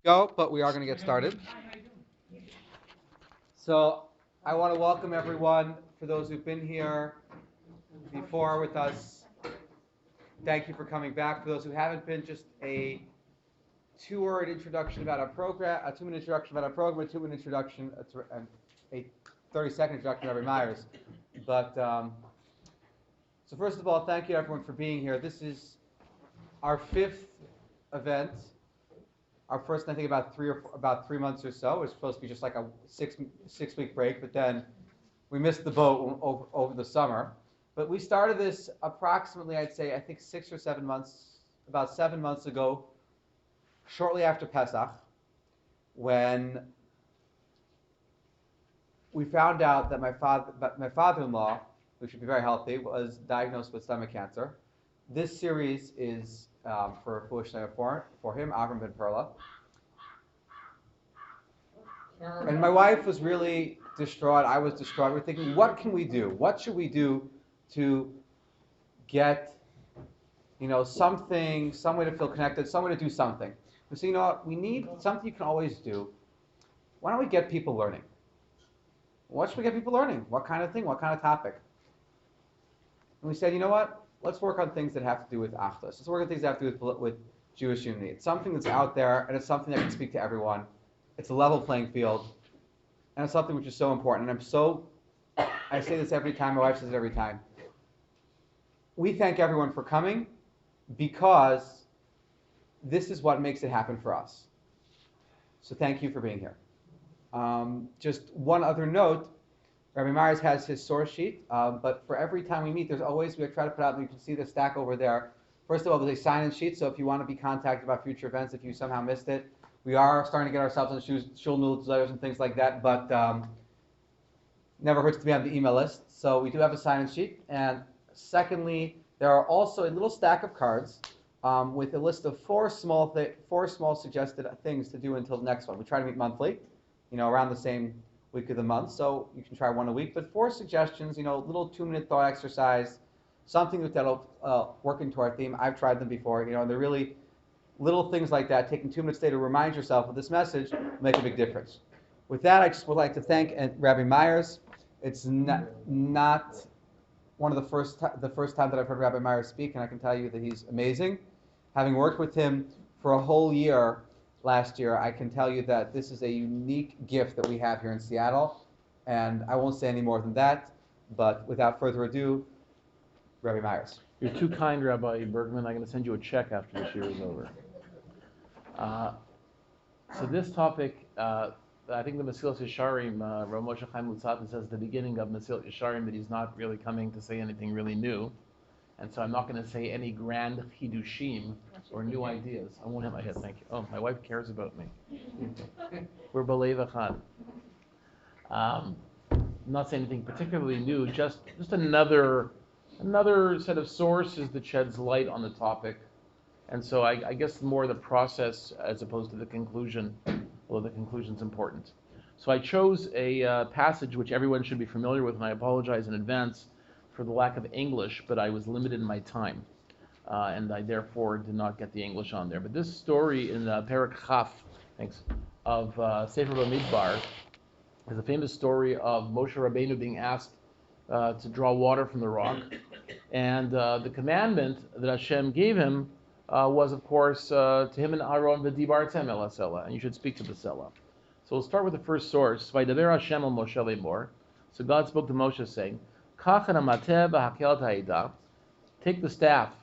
Go, but we are going to get started. So I want to welcome everyone. For those who've been here before with us, thank you for coming back. For those who haven't been, just a two-word introduction about our program, a two-minute introduction about our program, a two-minute introduction, and a 30-second introduction to Rabbi Meyers. But so first of all, thank you everyone for being here. This is our fifth event. Our first, I think, about 3 months or so. It was supposed to be just like a six-week break, but then we missed the boat over the summer. But we started this approximately, I'd say, I think 6 or 7 months, about 7 months ago, shortly after Pesach, when we found out that my father-in-law, who should be very healthy, was diagnosed with stomach cancer. This series is for Foolish Name for him, Avram Ben Perla. And my wife was really distraught. I was distraught. We're thinking, what can we do? What should we do to get, something, some way to feel connected, some way to do something? We said, what? We need something you can always do. Why don't we get people learning? What should we get people learning? What kind of thing? What kind of topic? And we said, what? Let's work on things that have to do with Achdus. Let's work on things that have to do with Jewish unity. It's something that's out there, and it's something that can speak to everyone. It's a level playing field, and it's something which is so important. And I say this every time, my wife says it every time. We thank everyone for coming because this is what makes it happen for us. So thank you for being here. Just one other note. Rabbi Meyers has his source sheet, but for every time we meet, we try to put out, and you can see the stack over there. First of all, there's a sign-in sheet, so if you want to be contacted about future events, if you somehow missed it, we are starting to get ourselves on shul newsletters and things like that, but never hurts to be on the email list. So we do have a sign-in sheet. And secondly, there are also a little stack of cards with a list of four small suggested things to do until the next one. We try to meet monthly, around the same week of the month, so you can try one a week. But 4 suggestions, little 2-minute thought exercise, something that'll work into our theme. I've tried them before, and they're really little things like that. Taking 2 minutes a day to remind yourself of this message will make a big difference. With that, I just would like to thank Rabbi Meyers. It's not one of the first time that I've heard Rabbi Meyers speak, and I can tell you that he's amazing. Having worked with him for a whole year last year, I can tell you that this is a unique gift that we have here in Seattle, and I won't say any more than that, but without further ado, Rabbi Meyers. You're too kind, Rabbi Bergman. I'm going to send you a check after this year is over. So this topic, I think the Mesilas Yesharim, Rav Moshe Chaim Luzzatto says at the beginning of Mesilas Yesharim that he's not really coming to say anything really new. And so I'm not going to say any grand chidushim or new ideas. I won't hit my head, thank you. Oh, my wife cares about me. We're B'Lev Echad. Not saying anything particularly new, just another set of sources that sheds light on the topic. And so I guess more the process as opposed to the conclusion, although the conclusion's important. So I chose a passage which everyone should be familiar with, and I apologize in advance for the lack of English, but I was limited in my time, and I therefore did not get the English on there. But this story in Perek Chaf, of Sefer Bamidbar is a famous story of Moshe Rabbeinu being asked to draw water from the rock, and the commandment that Hashem gave him was, of course, to him and Aaron, v'dibartem el hasela, and you should speak to the Selah. So we'll start with the first source. Vaydaber Hashem el Moshe lemor. So God spoke to Moshe saying, take the staff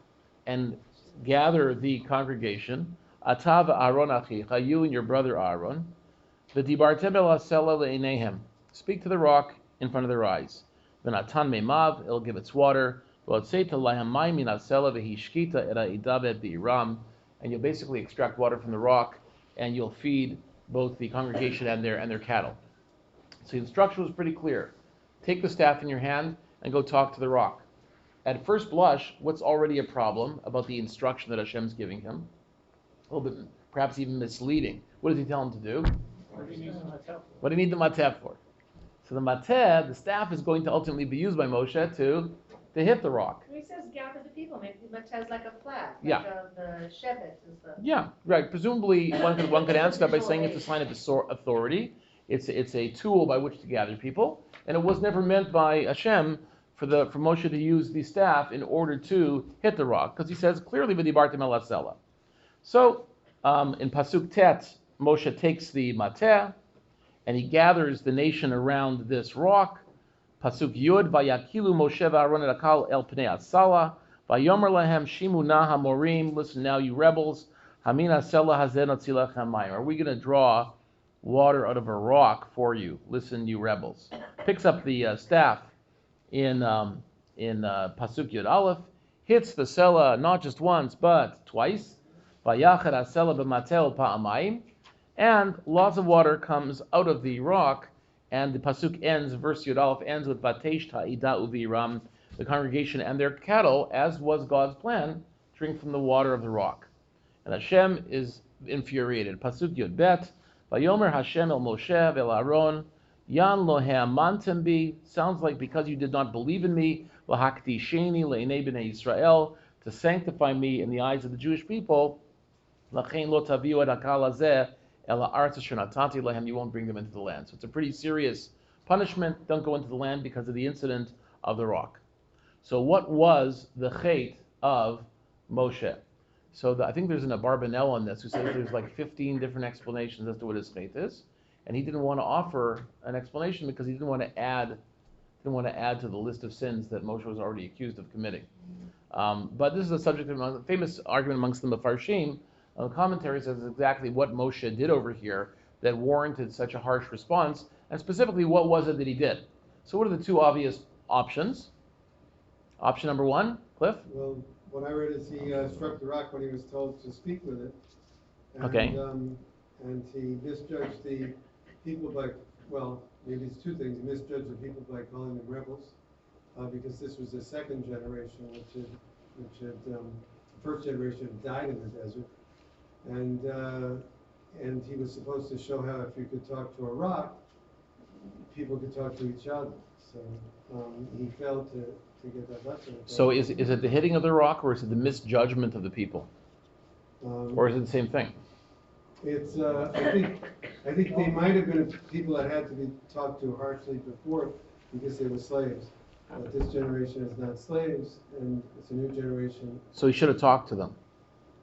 and gather the congregation, Atav Aaron achicha, you and your brother Aaron, v'dibartem el hasela le'einehem. Speak to the rock in front of their eyes. V'natan meimav, it'll give its water. And you'll basically extract water from the rock, and you'll feed both the congregation and their cattle. So the instruction was pretty clear. Take the staff in your hand and go talk to the rock. At first blush, what's already a problem about the instruction that Hashem's giving him? A little bit, perhaps even misleading. What does he tell him to do? What do you need the mateh for? So the mateh, the staff, is going to ultimately be used by Moshe to hit the rock. he says gather the people, maybe it has like a flag. Yeah. Like the shevet is the. Yeah, right. Presumably, one could answer that by saying it's a sign of authority. It's a tool by which to gather people, and it was never meant by Hashem for Moshe to use the staff in order to hit the rock, because he says clearly v'dibartem el hasela. So in pasuk tet, Moshe takes the mateh and he gathers the nation around this rock. Pasuk yud vayakilu Moshe v'Aaron et hakal el pnei asala vayomer lahem shimu na hamorim. Listen now, you rebels. Hamin hasela hazen otzilachem mayim. Are we going to draw water out of a rock for you? Listen, you rebels. Picks up the staff in pasuk yud aleph, hits the sela not just once but twice. Vayachad hasela b'matel pa'amayim, and lots of water comes out of the rock. And the pasuk ends, verse yud aleph ends with vatesh ta'ida uviram. The congregation and their cattle, as was God's plan, drink from the water of the rock. And Hashem is infuriated. Pasuk yud bet. Vayomer Hashem el Moshe vel Aaron, yan lo ha'amantem bi. Sounds like because you did not believe in me, lahakdisheni le'nei bnei Yisrael, to sanctify me in the eyes of the Jewish people. Lachein lo taviu et hakal hazeh el ha'aretz asher natati lehem. You won't bring them into the land. So it's a pretty serious punishment. Don't go into the land because of the incident of the rock. So what was the chait of Moshe? So I think there's an Abarbanel on this who says there's like 15 different explanations as to what his chait is, and he didn't want to offer an explanation because he didn't want to add to the list of sins that Moshe was already accused of committing. But this is a subject of a famous argument amongst the Mefarshim. The commentary says exactly what Moshe did over here that warranted such a harsh response, and specifically what was it that he did. So what are the two obvious options? Option number one, Cliff? Well, what I read is he struck the rock when he was told to speak with it. And, Okay. And he misjudged the people by, well, maybe it's two things. He misjudged the people by calling them rebels, because this was the second generation, which had the first generation had died in the desert. And he was supposed to show how if you could talk to a rock, people could talk to each other. So he failed to get that lesson. So is it the hitting of the rock, or is it the misjudgment of the people? Or is it the same thing? It's I think they might have been people that had to be talked to harshly before because they were slaves. But this generation is not slaves, and it's a new generation. So he should have talked to them.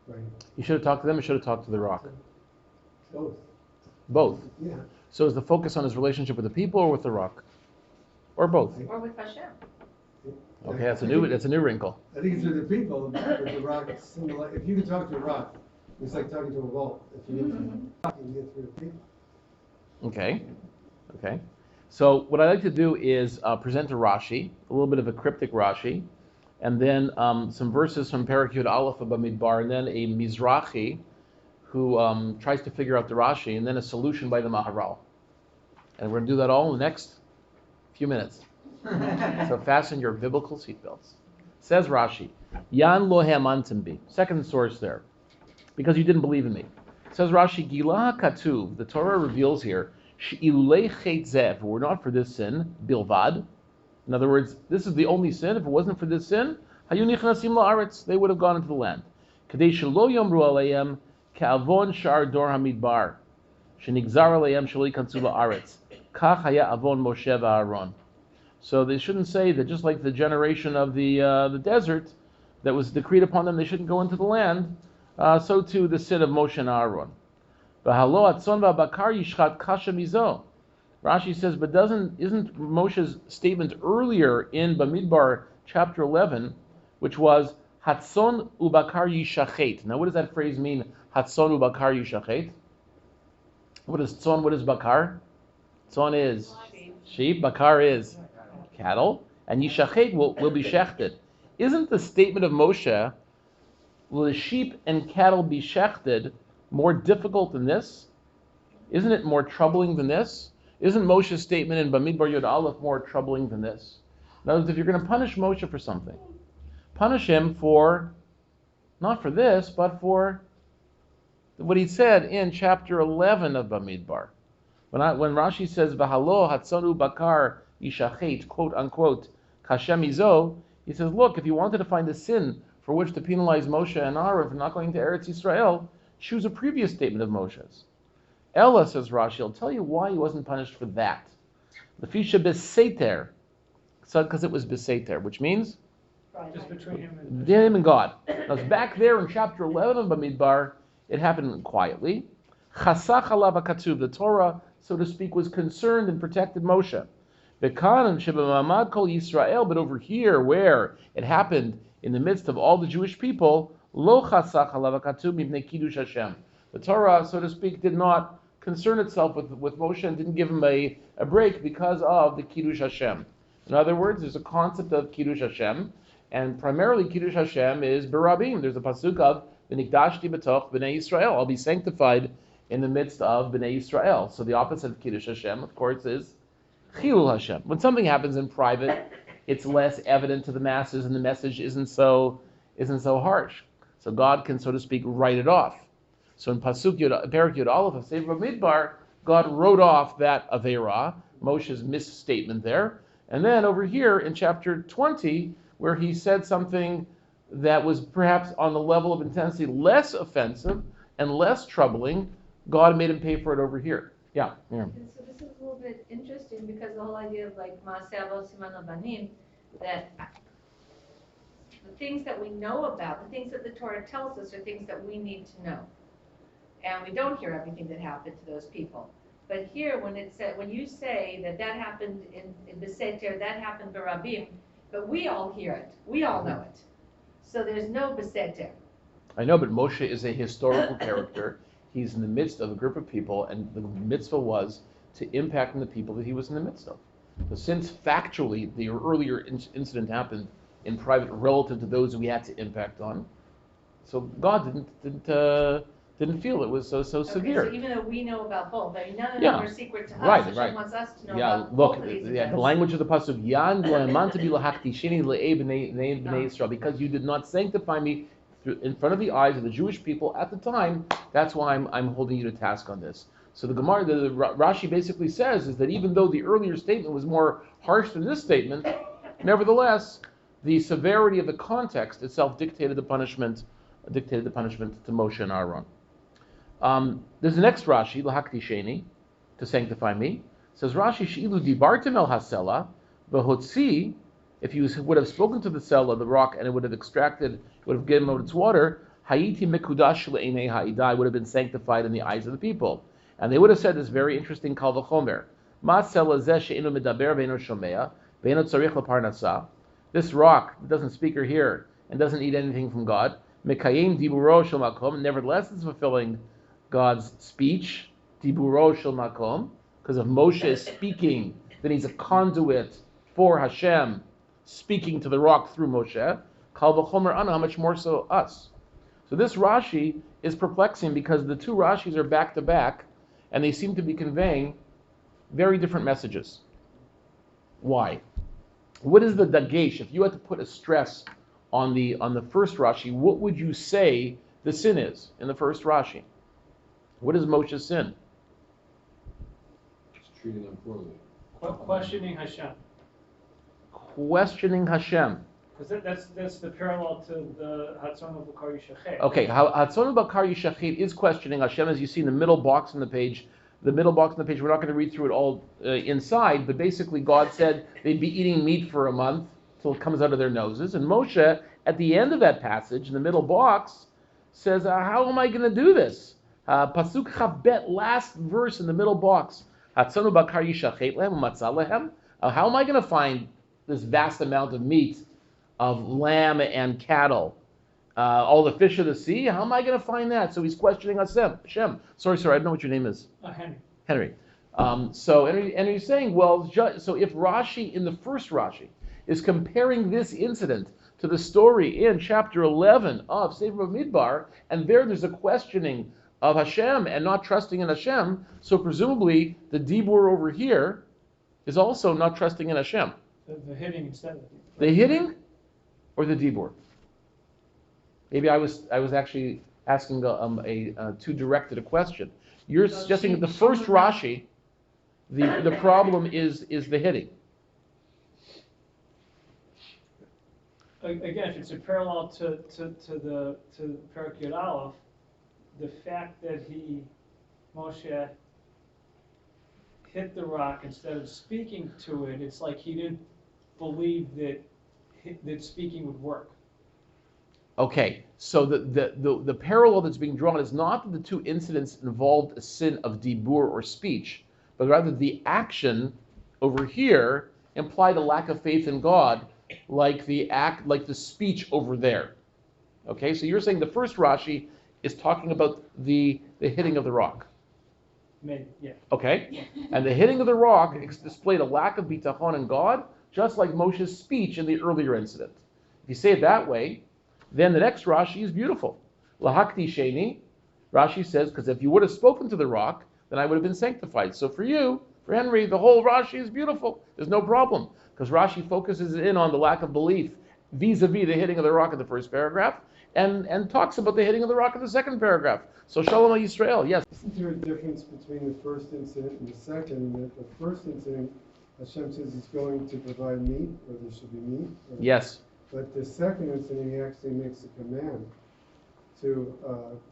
Right. He should have talked to them, or should have talked to the rock? Both. Both. Yeah. So is the focus on his relationship with the people or with the rock? Or both? Or with Hashem. Okay, that's a new wrinkle. I think it's with the people, with the rock. If you can talk to a rock, it's like talking to a wall. If you can get through the people. Okay. So what I like to do is present a Rashi, a little bit of a cryptic Rashi, and then some verses from Perek Yud Aleph of Bamidbar, and then a Mizrahi who tries to figure out the Rashi, and then a solution by the Maharal. And we're going to do that all in the next few minutes. So fasten your biblical seatbelts. Says Rashi, Yan lo ha'amantem bi. Second source there, because you didn't believe in me. Says Rashi, Gilah katuv. The Torah reveals here, she'ilulei chet zeh. If it were not for this sin, bilvad. In other words, this is the only sin. If it wasn't for this sin, hayu nichnasim la'aretz. They would have gone into the land. Kadei shelo yomru aleihem ka'avon shar dor hamidbar. Shenigzar aleihem shelo yikansu la'aretz. Kach haya avon Moshe v'Aaron. So they shouldn't say that just like the generation of the desert that was decreed upon them, they shouldn't go into the land. So too the sin of Moshe and Aaron. Rashi says, but isn't Moshe's statement earlier in Bamidbar chapter 11, which was Hatzon ubakar yishachet? Now what does that phrase mean? Hatzon ubakar yishachet. What is tzon? What is bakar? Tzon is sheep. Bakar is cattle, and yishachet will be shechted. Isn't the statement of Moshe, will the sheep and cattle be shechted, more difficult than this? Isn't it more troubling than this? Isn't Moshe's statement in Bamidbar Yud Aleph more troubling than this? In other words, if you're going to punish Moshe for something, punish him for, not for this, but for what he said in chapter 11 of Bamidbar. When Rashi says, V'halo hatzonu bakar yishachet, quote unquote, kashem izo, He says, look, if you wanted to find a sin for which to penalize Moshe and Aaron for not going to Eretz Yisrael, choose a previous statement of Moshe's. Ella, says Rashi, I'll tell you why he wasn't punished for that. Lefisha beseter, because it was beseter, which means Just between him and him and God. Now, it's back there in chapter 11 of Bamidbar, it happened quietly. Chasach alav hakatuv, the Torah, so to speak, was concerned and protected Moshe. Bekanan shebamamad kol Yisrael, but over here, where it happened in the midst of all the Jewish people, lo chasach alav hakatuv mipnei kiddush Hashem. The Torah, so to speak, did not concern itself with Moshe and didn't give him a break because of the kiddush Hashem. In other words, there's a concept of kiddush Hashem, and primarily kiddush Hashem is berabim. There's a pasuk of v'nikdashti b'toch b'nei Yisrael. I'll be sanctified in the midst of b'nei Yisrael. So the opposite of kiddush Hashem, of course, is chilul Hashem. When something happens in private, it's less evident to the masses, and the message isn't so harsh. So God can, so to speak, write it off. So in Pasuk Yud, Perak Yud Aleph of Sefer Bamidbar, God wrote off that Aveirah, Moshe's misstatement there. And then over here in chapter 20, where he said something that was perhaps on the level of intensity less offensive and less troubling, God made him pay for it over here. Yeah. And so this is a little bit interesting because the whole idea of like Maaseh Avot Siman Abanim, that the things that we know about, the things that the Torah tells us are things that we need to know. And we don't hear everything that happened to those people. But here, when you say that happened in Beseter, that happened Barabim, but we all hear it, we all know it. So there's no Beseter. I know, but Moshe is a historical character. He's in the midst of a group of people, and the mitzvah was to impact on the people that he was in the midst of. So since factually the earlier incident happened in private relative to those who he had to impact on, so God didn't feel it was so severe. So even though we know about both, I mean, none of Yeah. them are secret to us. Right, Hashem right. wants us to know Yeah, about look, both of these the events. language of the pasuk, Yan go'emanti bi lahaktisheni le'ei b'nei Yisrael, because you did not sanctify me in front of the eyes of the Jewish people at the time. That's why I'm holding you to task on this. So the Gemara, the Rashi basically says is that even though the earlier statement was more harsh than this statement, nevertheless, the severity of the context itself dictated the punishment to Moshe and Aaron. There's the next Rashi, lahaktisheni, to sanctify me. Says Rashi, she'ilu dibartem el hasela, v'hotzi, if you would have spoken to the cell of the rock and it would have given out its water, hayiti mekudash le'enei ha'ida, would have been sanctified in the eyes of the people. And they would have said this very interesting kal v'chomer. Ma sela zeh she'enu medaber ve'enu shomea, ve'enu tzarich leparnasa. This rock doesn't speak or hear and doesn't eat anything from God. Mekayim diburo shel makom, nevertheless it's fulfilling God's speech, diburo shel makom, because if Moshe is speaking, then he's a conduit for Hashem, speaking to the rock through Moshe. Kal v'chomer ana, how much more so us. So this Rashi is perplexing because the two Rashis are back to back, and they seem to be conveying very different messages. Why? What is the dagesh? If you had to put a stress on the first Rashi, what would you say the sin is in the first Rashi? What is Moshe's sin? Just treating them poorly. questioning Hashem. Questioning Hashem. Because that's the parallel to the Hatzon Bakar Yishachet. Okay, Hatzon Bakar Yishachit is questioning Hashem, as you see in the middle box on the page. The middle box on the page, we're not going to read through it all inside, but basically God said they'd be eating meat for a month till it comes out of their noses. And Moshe, at the end of that passage, in the middle box, says, how am I going to do this? Pasuk Chavbet, last verse in the middle box. Hatzonu bakar yishachet lehem umatzah lehem. How am I going to find this vast amount of meat of lamb and cattle? All the fish of the sea, how am I going to find that? So he's questioning Hashem. Sorry, I don't know what your name is. Henry. And he's saying, well, so if Rashi, in the first Rashi, is comparing this incident to the story in chapter 11 of Sefer Bamidbar, and there's a questioning of Hashem and not trusting in Hashem, so presumably the Dibur over here is also not trusting in Hashem. The hitting instead of the hitting or the Dibur? Maybe I was actually asking too directed a question. You're suggesting that the first Rashi, the problem is the hitting. again, if it's a parallel to Perek Yud Aleph, the fact that Moshe hit the rock instead of speaking to it, it's like he didn't believe that speaking would work. Okay, so the parallel that's being drawn is not that the two incidents involved a sin of dibur or speech, but rather the action over here implied a lack of faith in God, like the speech over there. Okay, so you're saying the first Rashi is talking about the hitting of the rock. Maybe, yeah. Okay, and the hitting of the rock displayed a lack of bitachon in God, just like Moshe's speech in the earlier incident. If you say it that way, then the next Rashi is beautiful. Lahakti sheni, Rashi says, because if you would have spoken to the rock, then I would have been sanctified. So for you, for Henry, the whole Rashi is beautiful. There's no problem, because Rashi focuses in on the lack of belief vis-a-vis the hitting of the rock in the first paragraph, and talks about the hitting of the rock in the second paragraph. So Shalom Yisrael, yes. Isn't there a difference between the first incident and the second? That the first incident, Hashem says he's going to provide meat, or there should be meat. Yes. But the second incident, he actually makes a command to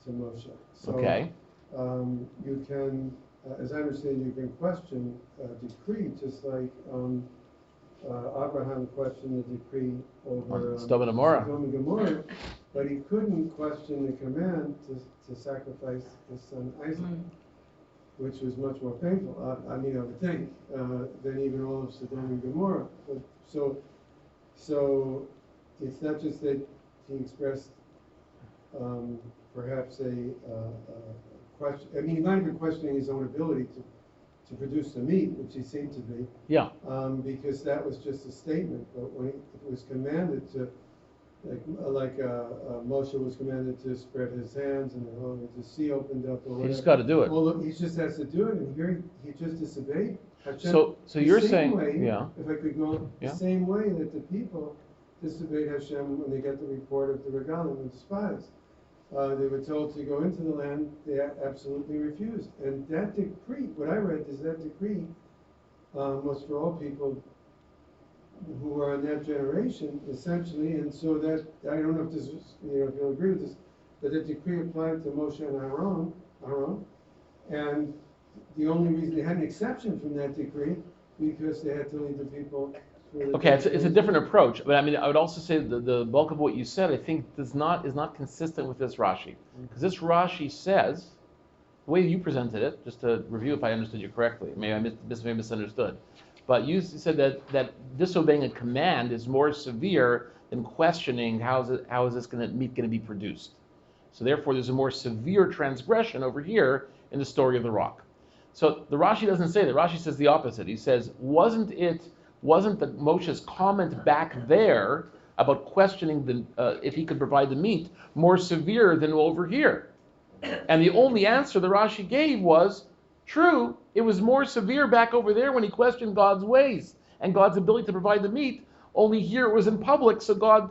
Moshe. So, Okay. You can, as I understand, you can question a decree, just like Abraham questioned the decree over Sodom and Gomorrah. Sodom and Gomorrah, but he couldn't question the command to sacrifice his son Isaac, which was much more painful. I would think, than even all of Sodom and Gomorrah. So it's not just that he expressed perhaps a question. I mean, he's not even questioning his own ability to produce the meat, which he seemed to be. Yeah. Because that was just a statement. But when it was commanded to, like Moshe was commanded to spread his hands and the sea opened up. Or He just got to do it. Well, he just has to do it, and here he just disobeyed. Hashem, So you're saying, way, yeah. If I could go, Yeah. the same way that the people disobeyed Hashem when they got the report of the regalim and the spies. They were told to go into the land, they absolutely refused. And that decree, what I read is that decree was for all people who were in that generation, essentially. And so that, I don't know if this is, if you'll agree with this, but that decree applied to Moshe and Aaron. And the only reason they had an exception from that decree, because they had to lead the people. Okay, it's a different approach, but I mean, I would also say the bulk of what you said, I think, is not consistent with this Rashi, because this Rashi says, the way you presented it, just to review if I understood you correctly, maybe I misunderstood, but you said that disobeying a command is more severe than questioning how is this meat going to be produced. So therefore, there's a more severe transgression over here in the story of the rock. So the Rashi doesn't say that. Rashi says the opposite. He says, wasn't that Moshe's comment back there about questioning if he could provide the meat more severe than over here? And the only answer the Rashi gave was, true, it was more severe back over there when he questioned God's ways and God's ability to provide the meat, only here it was in public, so God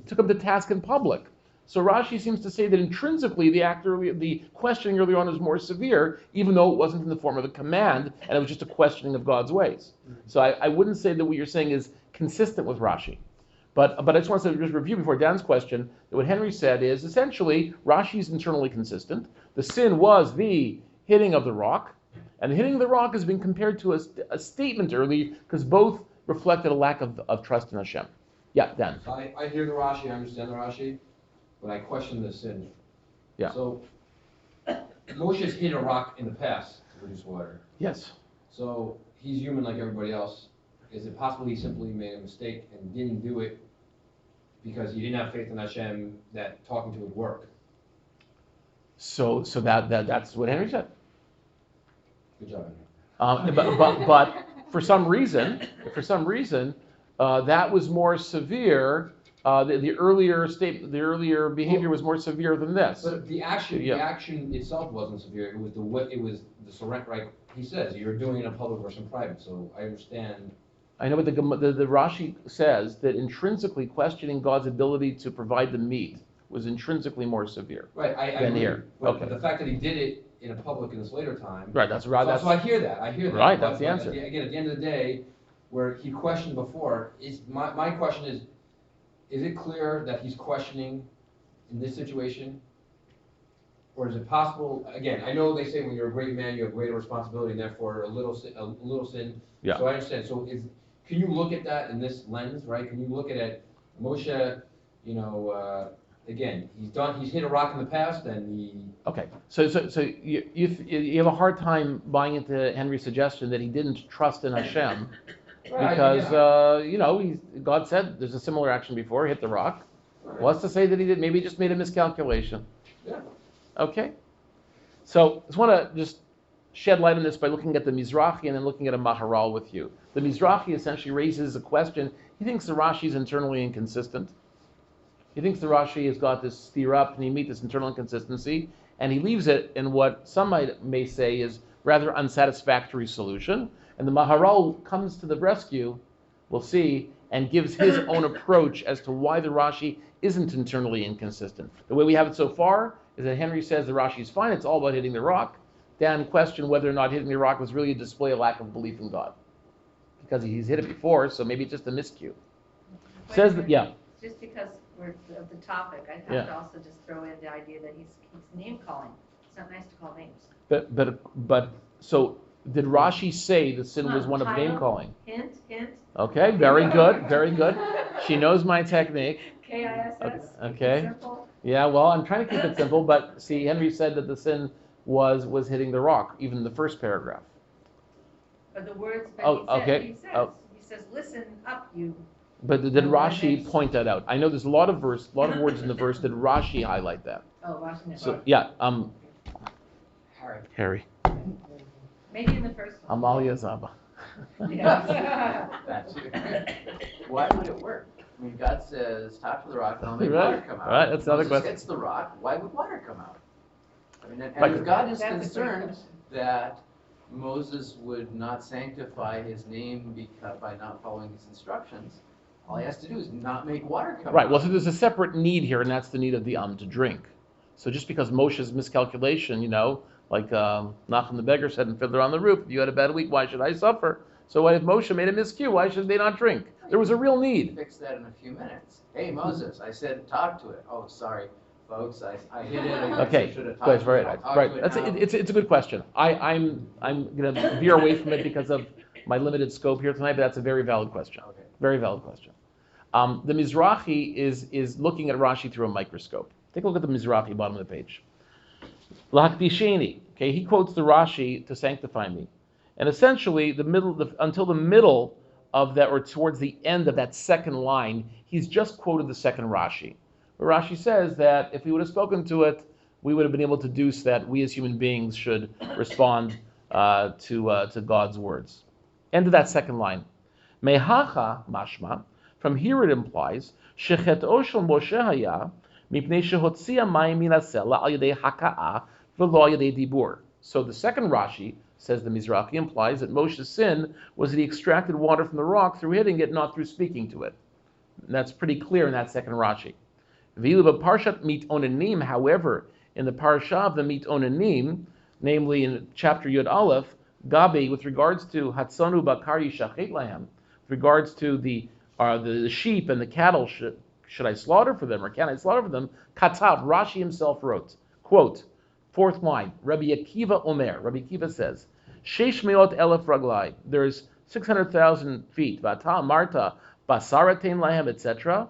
took him to task in public. So Rashi seems to say that intrinsically the questioning earlier on was more severe, even though it wasn't in the form of a command, and it was just a questioning of God's ways. So I wouldn't say that what you're saying is consistent with Rashi. But I just want to just review before Dan's question, that what Henry said is essentially Rashi is internally consistent. The sin was the hitting of the rock, and the hitting of the rock has been compared to a statement early, because both reflected a lack of trust in Hashem. Yeah, Dan. I hear the Rashi, I understand the Rashi, but I question the sin. Yeah. So, Moshe's hit a rock in the past to produce water. Yes. So, he's human like everybody else. Is it possible he simply made a mistake and didn't do it because he didn't have faith in Hashem that talking to would work? So that's what Henry said. Good job, Henry. But for some reason, that was more severe. The earlier behavior was more severe than this. But the action itself wasn't severe. It was the surrender. Like he says, you're doing it in public versus in private. So I understand. I know, but the Rashi says that intrinsically questioning God's ability to provide the meat was intrinsically more severe. Right. I than agree. here. But Okay. the fact that he did it in a public in this later time. Right. That's right. So I hear that. Right. But That's the answer. Again, at the end of the day, where he questioned before, is my question is it clear that he's questioning in this situation? Or is it possible, again, I know they say when you're a great man, you have greater responsibility, and therefore a little sin. Yeah. So I understand, can you look at that in this lens, right? Can you look at it, Moshe, again, he's hit a rock in the past, and he... Okay, so you have a hard time buying into Henry's suggestion that he didn't trust in Hashem, because, God said there's a similar action before, hit the rock. Right. What's to say that he did? Maybe he just made a miscalculation. Yeah. Okay, so I just want to just shed light on this by looking at the Mizrahi and then looking at a Maharal with you. The Mizrahi essentially raises a question. He thinks the Rashi is internally inconsistent. He thinks the Rashi has got this stira pnimit, this internal inconsistency, and he leaves it in what some may say is rather unsatisfactory solution. And the Maharal comes to the rescue, we'll see, and gives his own approach as to why the Rashi isn't internally inconsistent. The way we have it so far is that Henry says the Rashi is fine, it's all about hitting the rock. Dan questioned whether or not hitting the rock was really a display of lack of belief in God. Because he's hit it before, so maybe it's just a miscue. Says that, yeah. Just because we're of the topic, I have to also just throw in the idea that he's name calling. It's not nice to call names. But so did Rashi say the sin was one of Title, name calling? Hint. Okay, very good, very good. She knows my technique. KISS. Okay. Simple. Yeah, well, I'm trying to keep it simple, but see, Henry said that the sin was hitting the rock, even in the first paragraph. But the words that he says, listen up, you. But did Rashi point that out? I know there's a lot of words in the verse. Did Rashi highlight that? Oh, Rashi. So yeah, Harry. Maybe in the first one. Amalia Zaba. That's why would it work? I mean, God says, talk to the rock, and I'll make water come out. Right, that's another question. Hits the rock, why would water come out? I mean, and if God is concerned that Moses would not sanctify his name by not following his instructions, all he has to do is not make water come out. Right, well, so there's a separate need here, and that's the need of the to drink. So just because Moshe's miscalculation, like Nachum the beggar said in Fiddler on the Roof, if you had a bad week, why should I suffer? So what if Moshe made a miscue? Why should they not drink? There was a real need. Fix that in a few minutes. Hey, Moses, I said talk to it. Oh, sorry, folks, I hit it. Okay, should have good, talked right. to it. Right. It's a good question. I'm going to veer away from it because of my limited scope here tonight, but that's a very valid question. Okay. Very valid question. The Mizrahi is looking at Rashi through a microscope. Take a look at the Mizrahi, bottom of the page. L'hakdisheni. Okay, he quotes the Rashi to sanctify me. And essentially, until the middle of that, or towards the end of that second line, he's just quoted the second Rashi. Where Rashi says that if we would have spoken to it, we would have been able to deduce that we as human beings should respond to God's words. End of that second line. Mehacha mashma. From here it implies shechet'o shel Moshe haya mipnei shehotzia mayim min hasela al yedei haka'a v'lo al yedei dibur. So the second Rashi, says the Mizrahi, implies that Moshe's sin was that he extracted water from the rock through hitting it, not through speaking to it. And that's pretty clear in that second Rashi. V'ilu b'parshat mit onanim, however, in the parsha of the mit onanim, namely in chapter Yud Aleph, Gabi, with regards to Hatzonu Bakar Yishachet Lahem, with regards to the sheep and the cattle, should I slaughter for them or can I slaughter for them? Katav, Rashi himself wrote, quote, fourth line, Rabbi Akiva Omer, Rabbi Akiva says, Sheish meot elef raglai, there's 600,000 feet, Vata Marta, Basaratain Lahem, etc.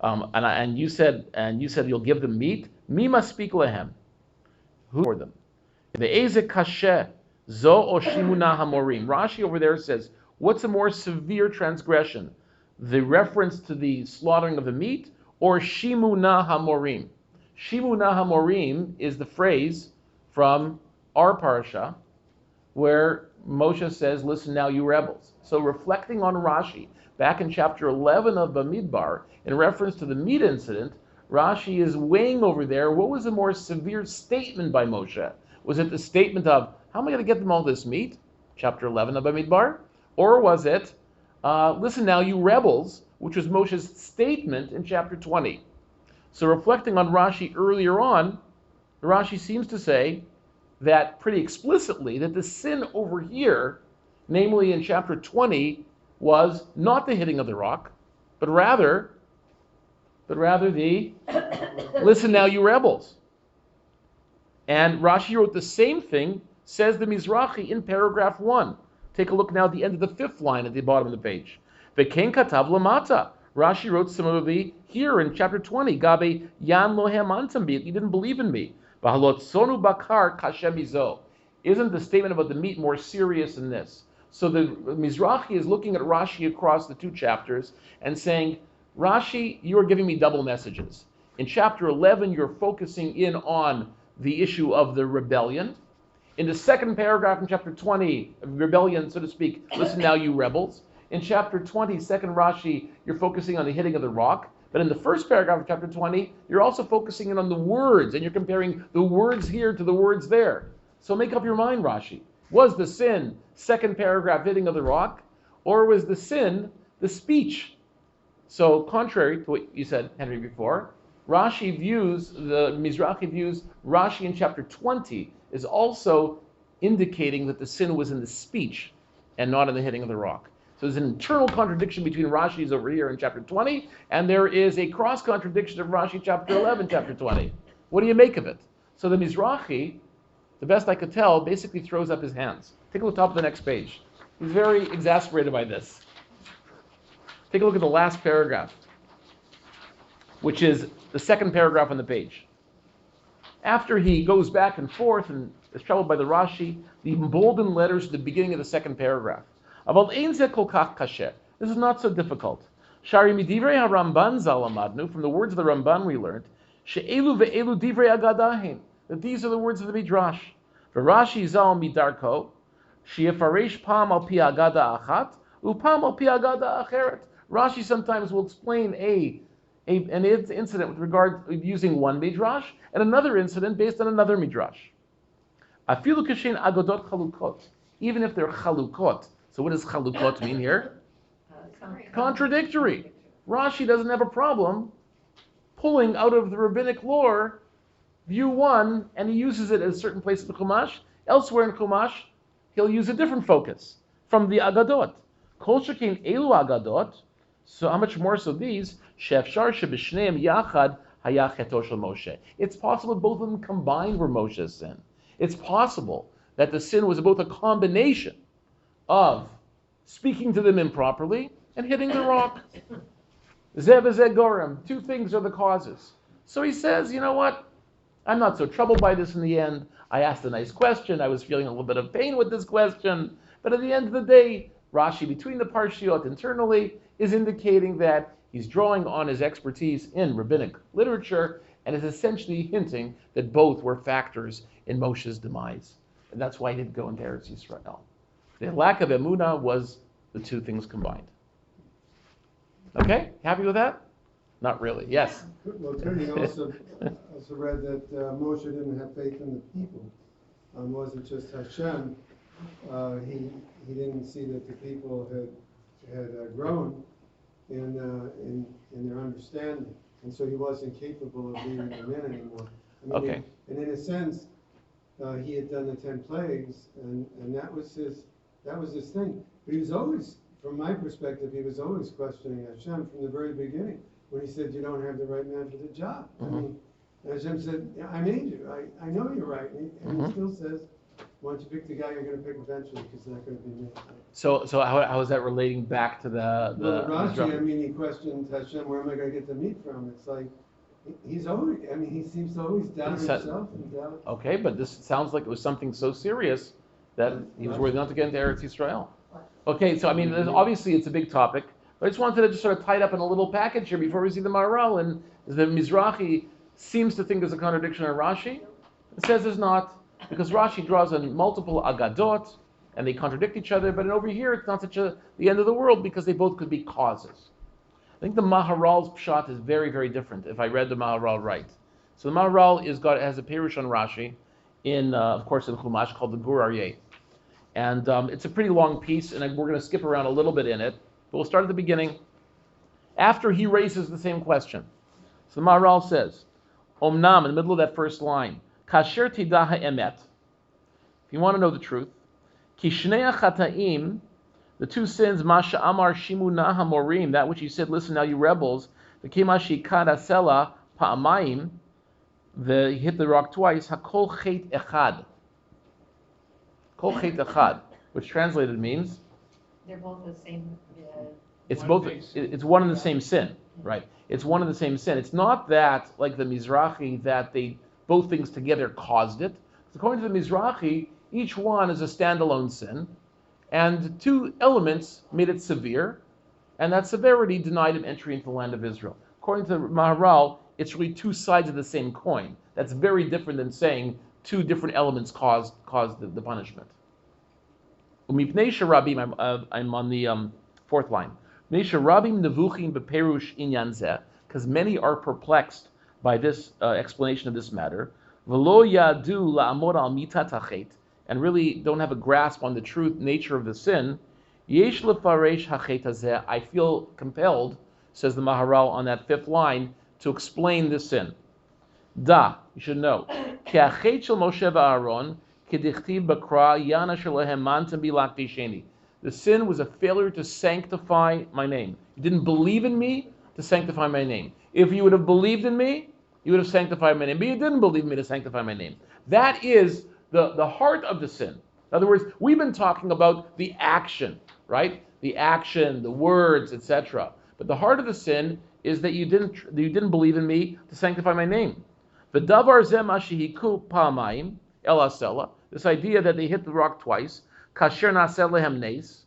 And you said you'll give them meat. Mima speak lahem. Who for them? The Ezek Kashe, Zo o Shimuna Hamorim. Rashi over there says, what's a more severe transgression? The reference to the slaughtering of the meat, or Shimuna Hamorim? Shimuna Hamorim is the phrase from our parsha where Moshe says, listen now, you rebels. So reflecting on Rashi, back in chapter 11 of Bamidbar, in reference to the meat incident, Rashi is weighing over there, what was a more severe statement by Moshe? Was it the statement of, how am I going to get them all this meat? Chapter 11 of Bamidbar? Or was it, listen now, you rebels, which was Moshe's statement in chapter 20. So reflecting on Rashi earlier on, Rashi seems to say that pretty explicitly that the sin over here, namely in chapter 20, was not the hitting of the rock, but rather but rather the listen now, you rebels. And Rashi wrote the same thing, says the Mizrahi in paragraph 1. Take a look now at the end of the 5th line at the bottom of the page. V'ken katav lamata. Rashi wrote similarly here in chapter 20. Gabe yan lo hamantam bi. You didn't believe in me. V'halot sonu bakar kashem izo. Isn't the statement about the meat more serious than this? So the Mizrahi is looking at Rashi across the 2 chapters and saying, Rashi, you are giving me double messages. In chapter 11, you're focusing in on the issue of the rebellion. In the 2nd paragraph in chapter 20, rebellion, so to speak, listen now, you rebels. In chapter 20, 2nd Rashi, you're focusing on the hitting of the rock. But in the 1st paragraph of chapter 20, you're also focusing in on the words, and you're comparing the words here to the words there. So make up your mind, Rashi. Was the sin, 2nd paragraph, hitting of the rock, or was the sin the speech? So contrary to what you said, Henry, before, Rashi views, the Mizrahi views Rashi in chapter 20 is also indicating that the sin was in the speech and not in the hitting of the rock. So there's an internal contradiction between Rashi's over here in chapter 20, and there is a cross-contradiction of Rashi chapter 11, chapter 20. What do you make of it? So the Mizrahi, the best I could tell, basically throws up his hands. Take a look at the top of the next page. He's very exasperated by this. Take a look at the last paragraph, which is the 2nd paragraph on the page. After he goes back and forth and is troubled by the Rashi, the emboldened letters at the beginning of the 2nd paragraph. This is not so difficult. Shari midivrei haRamban zalamadnu, from the words of the Ramban we learned, she'elu ve'elu divrei agadahin, that these are the words of the Midrash. V'Rashi zal midarko, she'efaresh pam al pi agada achat, upam al pi agada acheret. Rashi sometimes will explain an incident with regard to using one midrash and another incident based on another midrash. Afilu kashin agodot chalukot, even if they're chalukot. So what does chalukot mean here? Contradictory. Rashi doesn't have a problem pulling out of the rabbinic lore view 1, and he uses it at a certain place in the Chumash. Elsewhere in Chumash, he'll use a different focus from the agadot. Kol shekein elu agadot. So how much more so these? Shefshar shebishneim yachad haya cheto shel Moshe. It's possible both of them combined were Moshe's sin. It's possible that the sin was both a combination of speaking to them improperly and hitting the rock. Zeh v'zeh gorem. 2 things are the causes. So he says, you know what? I'm not so troubled by this in the end. I asked a nice question. I was feeling a little bit of pain with this question. But at the end of the day, Rashi, between the parshiot internally, is indicating that he's drawing on his expertise in rabbinic literature and is essentially hinting that both were factors in Moshe's demise. And that's why he didn't go into Eretz Yisrael. The lack of emunah was the 2 things combined. Okay? Happy with that? Not really. Yes? Well, Tony also read that Moshe didn't have faith in the people. Wasn't just Hashem. He didn't see that the people had grown in their understanding, and so he wasn't capable of leading them in anymore. Okay. And in a sense, he had done the 10 plagues, and that was his thing. But he was always, from my perspective, he was always questioning Hashem from the very beginning when he said, "You don't have the right man for the job." Mm-hmm. I mean, Hashem said, yeah, "I made you. I know you're right," and he still says, "Why don't you pick the guy you're going to pick eventually, because it's not going to be me." So how is that relating back to the Rashi, I mean, he questioned Hashem, "Where am I going to get the meat from?" It's like he's always, I mean, he seems to always doubt himself and doubt. Okay, but this sounds like it was something so serious that he was worthy not to get into Eretz Yisrael. Okay, so I mean, obviously it's a big topic, but I just wanted to just sort of tie it up in a little package here before we see the Maharal. And the Mizrahi seems to think there's a contradiction in Rashi. It says there's not, because Rashi draws on multiple agadot, and they contradict each other, but over here it's not the end of the world, because they both could be causes. I think the Maharal's pshat is very, very different, if I read the Maharal right. So the Maharal has a perush on Rashi, of course in Chumash, called the Gur Aryeh. And it's a pretty long piece, and we're going to skip around a little bit in it, but we'll start at the beginning, after he raises the same question. So the Maharal says, Omnam, in the middle of that first line, Kasher tidah ha'emet, if you want to know the truth, Kishnei ha'chataim, the 2 sins, Masha Amar Shimu Naha Morim, that which he said, listen now you rebels, V'kimashi kadasela pa'amayim, he hit the rock twice. Hakol chet echad. Kol chet echad, which translated means They're both the same, it's One both. big sin. It's one and the same sin, right? It's one and the same sin. It's not that like the Mizrahi that they both things together caused it. According to the Mizrahi, each one is a standalone sin, and two elements made it severe, and that severity denied him entry into the land of Israel. According to Maharal, it's really two sides of the same coin. That's very different than saying two different elements caused the punishment. Umipnei sharabim, I'm on the fourth line. Because many are perplexed by this explanation of this matter, and really don't have a grasp on the true nature of the sin. I feel compelled, says the Maharal on that fifth line, to explain this sin. You should know. The sin was a failure to sanctify my name. You didn't believe in me to sanctify my name. If you would have believed in me, you would have sanctified my name. But you didn't believe in me to sanctify my name. That is the heart of the sin. In other words, we've been talking about the action, right? The action, the words, etc. But the heart of the sin is that you didn't believe in me to sanctify my name. V'davar zeh ma shehiku pa'amayim el asela. This idea that they hit the rock twice. Kasher na'aseh lehem nes.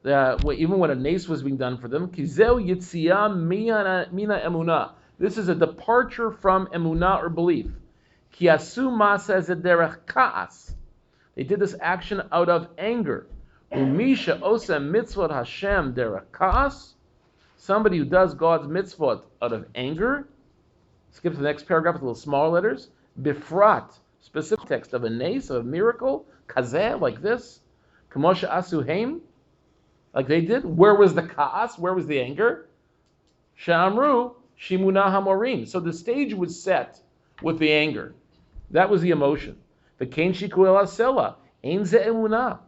Even when a nes was being done for them. Kizeu yitziyah mina emunah. This is a departure from emunah or belief. Ki asu ma'aseh zederech ka'as. They did this action out of anger. Umisha osem mitzvot Hashem derech ka'as. Somebody who does God's mitzvot out of anger. Skip to the next paragraph with little smaller letters. Bifrat, specific text of a nes, of a miracle. Kazeh, like this. Kamosha asuheim, like they did. Where was the ka'as? Where was the anger? Sha'amru shimuna hamorim. So the stage was set with the anger. That was the emotion. The kain shiku el asela. Ein ze emunah.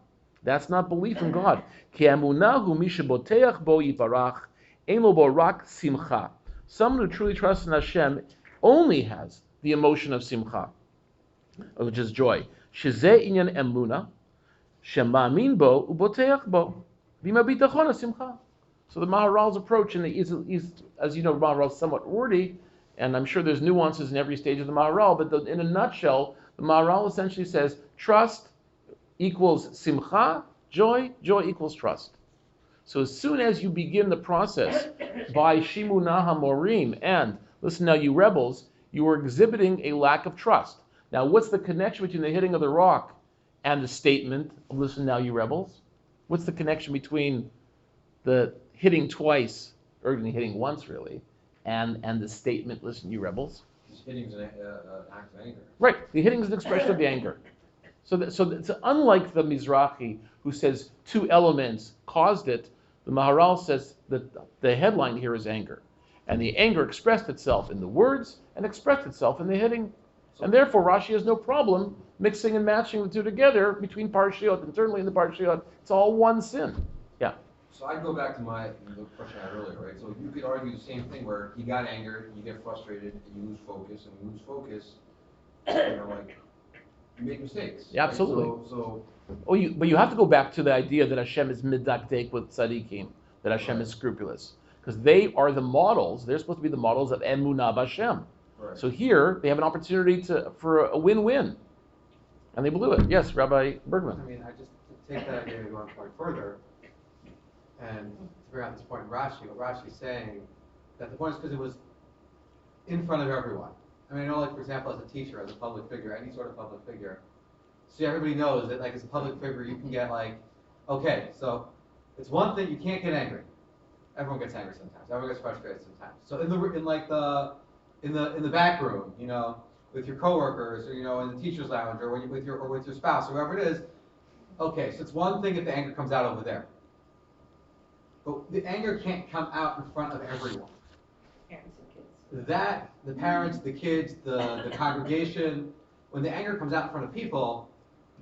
That's not belief in God. Ki emunah hu mishaboteach bo yiparach. Ein lo bo rak simcha. Someone who truly trusts in Hashem only has the emotion of simcha, which is joy. Shezeh inyan emunah. Shema'amin bo uboteach bo. V'ima bitachon simcha. So the Maharal's approach, and he's, as you know, Maharal's somewhat wordy, and I'm sure there's nuances in every stage of the Maharal, but in a nutshell, the Maharal essentially says, trust equals simcha, joy equals trust. So as soon as you begin the process by Shimunah HaMorim, and listen now, you rebels, you are exhibiting a lack of trust. Now, what's the connection between the hitting of the rock and the statement, listen now, you rebels? What's the connection between the hitting twice, or hitting once really, and the statement, listen, you rebels? Hitting is an act of anger. Right, the hitting is an expression of the anger. So it's unlike the Mizrahi, who says two elements caused it. The Maharal says that the headline here is anger. And the anger expressed itself in the words and expressed itself in the hitting. And therefore Rashi has no problem mixing and matching the two together between Parshiot, internally in the Parshiot. It's all one sin. Yeah. So I go back to the question I had earlier, right? So you could argue the same thing where you got anger, you get frustrated, and you lose focus, and you lose focus, you make mistakes. Yeah, absolutely. Right? So but you have to go back to the idea that Hashem is midakdek with tzaddikim, that Hashem is scrupulous. Because they are the models, they're supposed to be the models of emunah b'Hashem. right. So here, they have an opportunity for a win-win. And they blew it. Yes, Rabbi Bergman. I mean, I just take that idea one point further, and to figure out this point in Rashi, what Rashi's saying, that the point is because it was in front of everyone. I mean, like, for example, as a teacher, as a public figure, any sort of public figure, so everybody knows that, like, as a public figure, you can get, like, okay, so it's one thing, you can't get angry. Everyone gets angry sometimes. Everyone gets frustrated sometimes. So in the back room, with your coworkers, or in the teacher's lounge, or with your spouse, or whoever it is. Okay, so it's one thing if the anger comes out over there, but the anger can't come out in front of everyone. Parents and kids. That the parents, the kids, the congregation, when the anger comes out in front of people,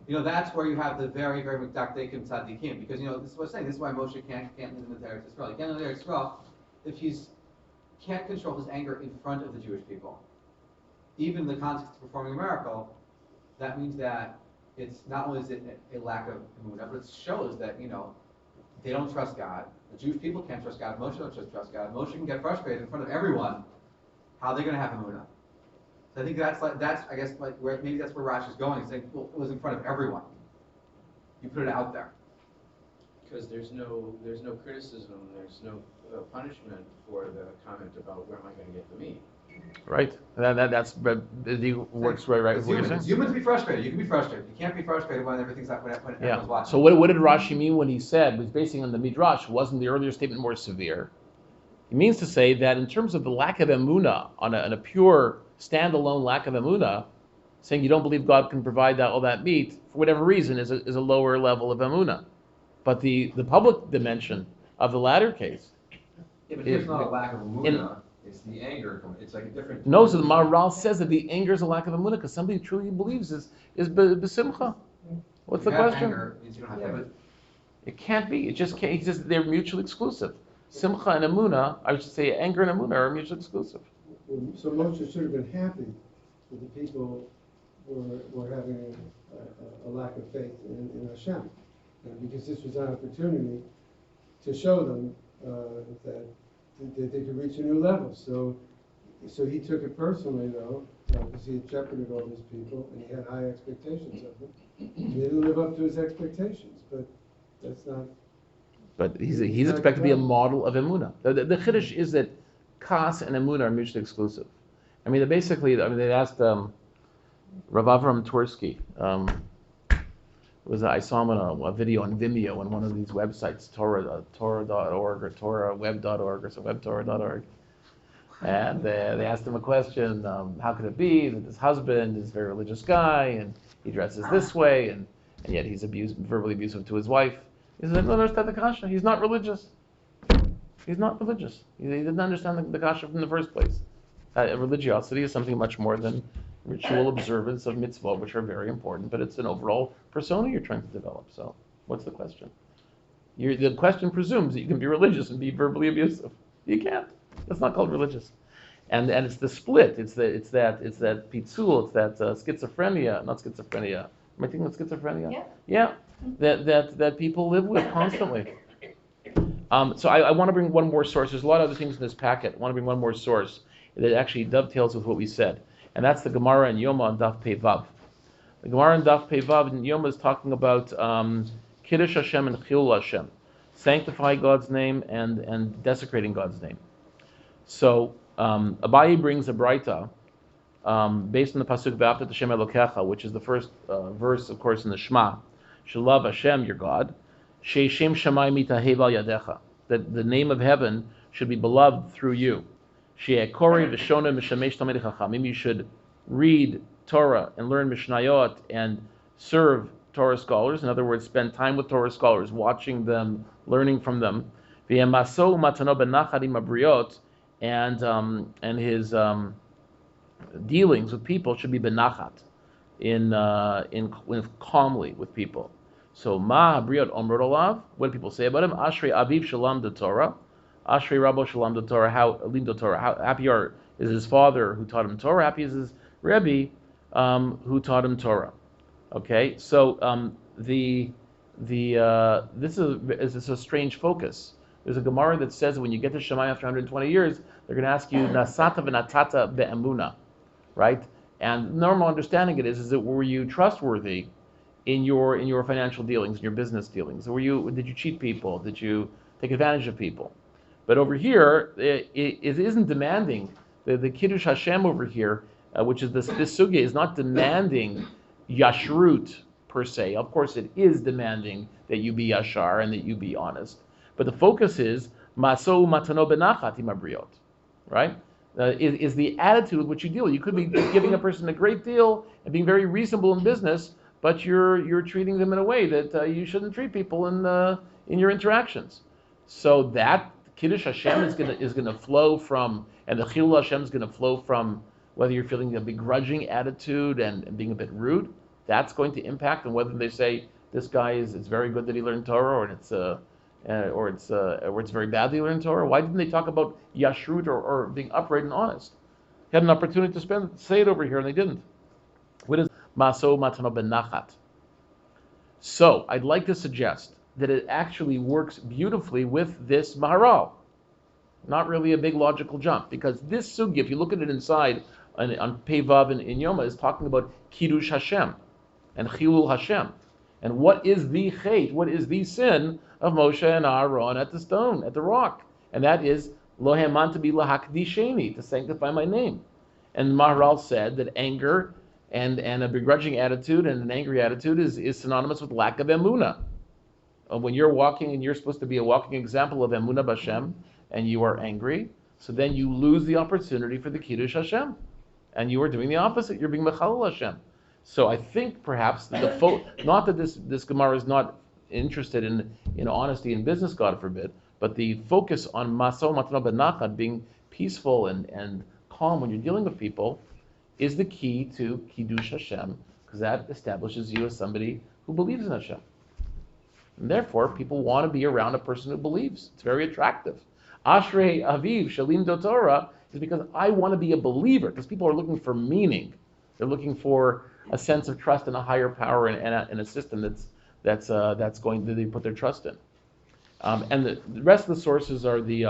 that's where you have the very, very mekdakdekim tzaddikim, because this is what I'm saying. This is why Moshe can't live in the Eretz Yisrael. He can't live in the Eretz Yisrael if he's can't control his anger in front of the Jewish people. Even in the context of performing a miracle, that means that it's not only is it a lack of emunah, but it shows that, they don't trust God. The Jewish people can't trust God. Moshe don't trust God. Moshe can get frustrated in front of everyone. How are they going to have emunah? So I think maybe that's where Rashi is going, saying, well, it was in front of everyone. You put it out there. Because there's no criticism, there's no punishment for the comment about where am I going to get the meat. Right. That's works right. It's human to be frustrated. You can be frustrated. You can't be frustrated when everything's when everyone's watching. So what did Rashi mean when he said, was basing on the Midrash, wasn't the earlier statement more severe? He means to say that in terms of the lack of emunah, on a pure standalone lack of emunah, saying you don't believe God can provide all that meat for whatever reason is a lower level of emunah. But the public dimension of the latter case. Yeah, but here's not a lack of emunah. It's the anger. It's like a different. No, so the Maharal says that the anger is a lack of emunah because somebody truly believes is besimcha. What's the question? Anger means you don't have to have it. It can't be. It just can't. It's just they're mutually exclusive. Simcha and emunah, I should say, anger and emunah are mutually exclusive. So Moshe should have been happy that the people were having a lack of faith in Hashem, because this was an opportunity to show them that they could reach a new level. So he took it personally, though, because he had shepherded all these people, and he had high expectations of them. He didn't live up to his expectations, but that's not. But he's expected to be a model of emunah. The chiddush is that kas and emunah are mutually exclusive. I mean, they asked Rav Avram Twersky. I saw him on a video on Vimeo on one of these websites, Torah.org or TorahWeb.org or WebTorah.org. And they asked him a question, how could it be that his husband is a very religious guy and he dresses this way and yet he's verbally abusive to his wife? He said, I don't understand the kasha. He's not religious. He's not religious. He didn't understand the kasha from the first place. Religiosity is something much more than ritual observance of mitzvot, which are very important, but it's an overall persona you're trying to develop. So, what's the question? The question presumes that you can be religious and be verbally abusive. You can't. That's not called religious. And it's the split. It's that pitzul. It's that schizophrenia, not schizophrenia. Am I thinking of schizophrenia? Yeah. That people live with constantly. So I want to bring one more source. There's a lot of other things in this packet. I want to bring one more source that actually dovetails with what we said. And that's the Gemara in Yoma and Daf Pei Vav. The Gemara in Daf Pei Vav in Yoma is talking about Kiddush Hashem and Chilul Hashem, sanctify God's name and desecrating God's name. So Abaye brings a braita based on the pasuk V'ahavta Hashem Elokecha, which is the first verse, of course, in the Shema. Shalav Hashem, your God. She'eshem Shamayim Mitahev al Yadecha, that the name of heaven should be beloved through you. She'ekori v'shona mishamesh talmidei chachamim. You should read Torah and learn Mishnayot and serve Torah scholars. In other words, spend time with Torah scholars, watching them, learning from them. V'yemaso matano benachad im habriot, and his dealings with people should be benachat, in calmly with people. So ma habriot omrot olav. What do people say about him? Ashrei aviv shalom de Torah. Ashrei Rabbo Shalom the Torah, how happy is his father who taught him Torah, happy is his Rebbe who taught him Torah. Okay, so this is a strange focus. There's a Gemara that says that when you get to Shammai after 120 years, they're going to ask you Nasata v'natata be'emuna, right? And normal understanding is that were you trustworthy in your financial dealings, in your business dealings? Did you cheat people? Did you take advantage of people? But over here, it isn't demanding. The Kiddush Hashem over here, which is this sugya, is not demanding yashrut per se. Of course, it is demanding that you be yashar and that you be honest. But the focus is maso matano benachat im habriot, right? Is the attitude with which you deal. You could be giving a person a great deal and being very reasonable in business, but you're treating them in a way that you shouldn't treat people in your interactions. So that Kiddush Hashem is gonna flow from, and the Chilul Hashem is gonna flow from whether you're feeling a begrudging attitude and being a bit rude. That's going to impact on whether they say this guy it's very good that he learned Torah, or or it's very badly learned Torah? Why didn't they talk about yashrut or being upright and honest? Had an opportunity to say it over here, and they didn't. What is maso matano benachat? So I'd like to suggest that it actually works beautifully with this Maharal. Not really a big logical jump, because this sugi, if you look at it inside on Pevav in Yoma, is talking about Kiddush Hashem and Chilul Hashem. And what is the chait, what is the sin of Moshe and Aaron at the stone, at the rock? And that is Lo Hamanti bi lahakdisheni, to sanctify my name. And Maharal said that anger and a begrudging attitude and an angry attitude is synonymous with lack of emunah. When you're walking and you're supposed to be a walking example of emunah b'Hashem, and you are angry, so then you lose the opportunity for the Kiddush Hashem. And you are doing the opposite, you're being Mechalel Hashem. So I think perhaps that not that this Gemara is not interested in honesty in business, God forbid, but the focus on Maso Matano Benachad, being peaceful and calm when you're dealing with people, is the key to Kiddush Hashem, because that establishes you as somebody who believes in Hashem. And therefore, people want to be around a person who believes. It's very attractive. Ashrei Aviv Shalim Do Torah is because I want to be a believer, because people are looking for meaning. They're looking for a sense of trust in a higher power and a system that's going to put their trust in. And the rest of the sources are the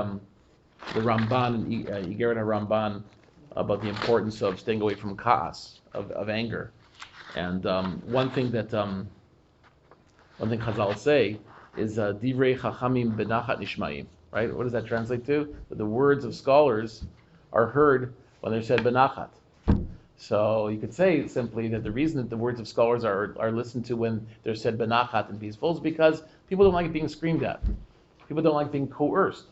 Ramban and Igeret Ramban about the importance of staying away from kaas, of anger. And one thing Chazal say is divrei chachamim benachat nishmaim. Right? What does that translate to? That the words of scholars are heard when they're said benachat. So you could say simply that the reason that the words of scholars are listened to when they're said benachat and peaceful is because people don't like being screamed at. People don't like being coerced.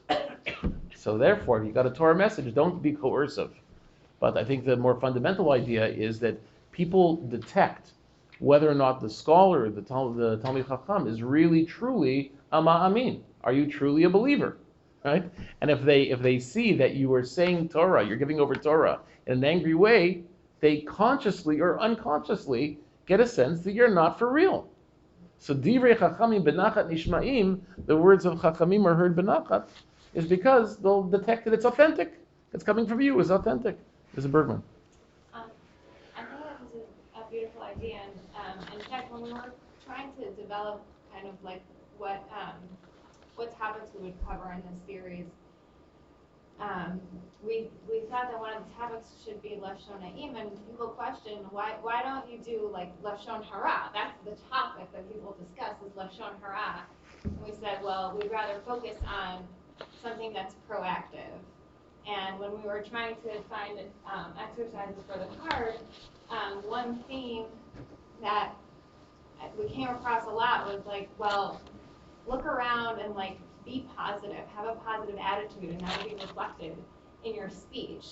So therefore, if you got a Torah message, don't be coercive. But I think the more fundamental idea is that people detect whether or not the scholar, the Talmid Chacham, is really truly a ma'amin. Are you truly a believer? Right? And if they see that you are saying Torah, you're giving over Torah in an angry way, they consciously or unconsciously get a sense that you're not for real. So divrei chachamim benachat nishmaim, the words of chachamim are heard benachat, is because they'll detect that it's authentic. It's coming from you. It's authentic. Mr. Bergman. I think that is a beautiful idea, and in fact, when we were trying to develop kind of like what topics we would cover in this series, we thought that one of the topics should be Lashon Na'im, and people question why don't you do like Lashon Hara? That's the topic that people discuss is Lashon Hara. And we said, well, we'd rather focus on something that's proactive. And when we were trying to find exercises for the card, one theme that we came across a lot was like, well, look around and like be positive, have a positive attitude, and that will be reflected in your speech.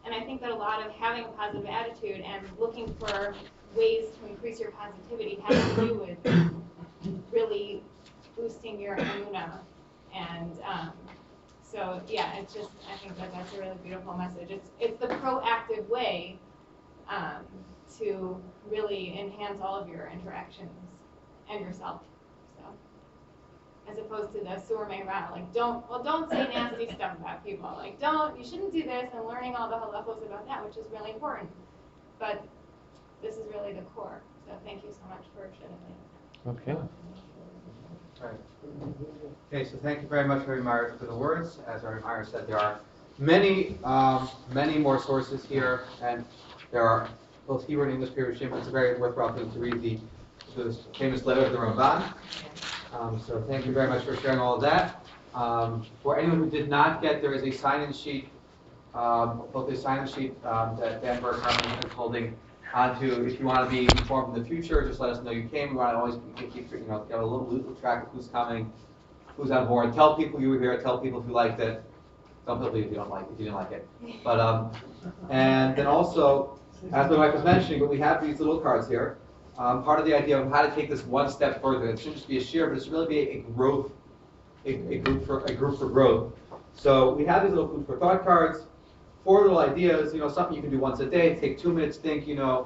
And I think that a lot of having a positive attitude and looking for ways to increase your positivity has to do with really boosting your emunah. And so yeah, it's just, I think that that's a really beautiful message. It's the proactive way to really enhance all of your interactions and yourself. As opposed to the sur meira, like don't say nasty stuff about people. Like you shouldn't do this, and learning all the halachos about that, which is really important. But this is really the core. So thank you so much for shedding light. Okay. Right. Okay, so thank you very much, Rabbi Meyers, for the words. As Rabbi Meyers said, there are many more sources here, and there are both Hebrew and English Pirushim. It's a very worthwhile thing to read the famous letter of the Ramban. So thank you very much for sharing all of that. For anyone who did not get, there is a sign-in sheet, both a sign-in sheet that Dan Burke is holding onto. If you want to be informed in the future, just let us know you came. We want to always keep get a little track of who's coming, who's on board. Tell people you were here. Tell people if you liked it. Don't believe if you don't like it, if you didn't like it. But and then also, as my wife was mentioning, but we have these little cards here. Part of the idea of how to take this one step further. It shouldn't just be a share, but it should really be a growth, a group for growth. So we have these little food for thought cards. 4 little ideas. Something you can do once a day. Take 2 minutes. Think. To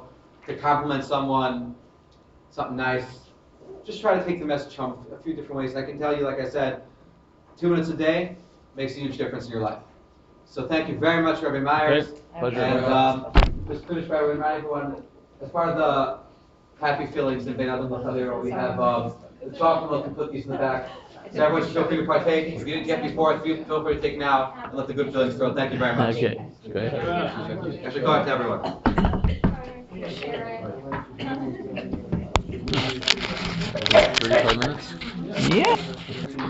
compliment someone, something nice. Just try to take the message home a few different ways. And I can tell you, like I said, 2 minutes a day makes a huge difference in your life. So thank you very much, Rabbi Meyers. Okay, pleasure. And just finish by reminding everyone, as part of the happy feelings in Bein Adam L'Chalira, we have the chocolate milk and cookies in the back. So everyone should feel free to partake. If you didn't get before, feel free to take now and let the good feelings grow. Thank you very much. Okay, good. Actually, go ahead to everyone. 35 minutes? Yeah.